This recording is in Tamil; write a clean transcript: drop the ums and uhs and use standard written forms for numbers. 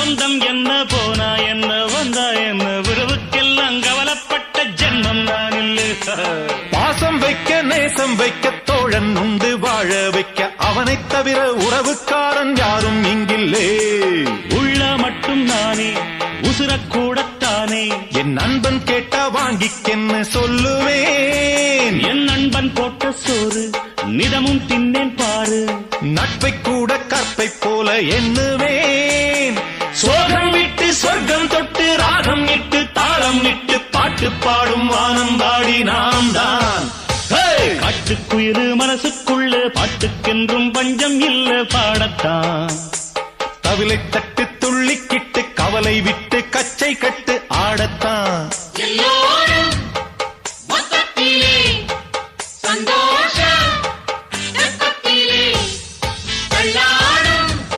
பந்தம் என்ன போனா என்ன வந்தா என்ன உறவுக்கெல்லாம் கவலைப்பட்ட ஜென்மம் நான் இல்லை. பாசம் வைக்க நேசம் வைக்க தோழன் உண்டு வாழ வைக்க அவனைத் தவிர உறவுக்காரன் யாரும் இங்கில்லே. உள்ள மட்டும் நானே உசுரக்கூடத்தானே என் நண்பன் கேட்டா வாங்கிக்கென்னு சொல்லுவேன். என் நண்பன் போட்ட சோறு நிதமும் தின்னேன் பாரு. நட்பை கூட கற்பை போல எண்ணுவேன். சோகம் விட்டு சொர்க்கம் தொட்டு ராகம் இட்டு தாளம் இட்டு பாட்டு பாடும் வானம் பாடி நாம் தான். காட்டுக்குயிரு மனசுக்குள்ள பாட்டுக்கென்றும் பஞ்சம் இல்ல பாடத்தான். தவிலை தட்ட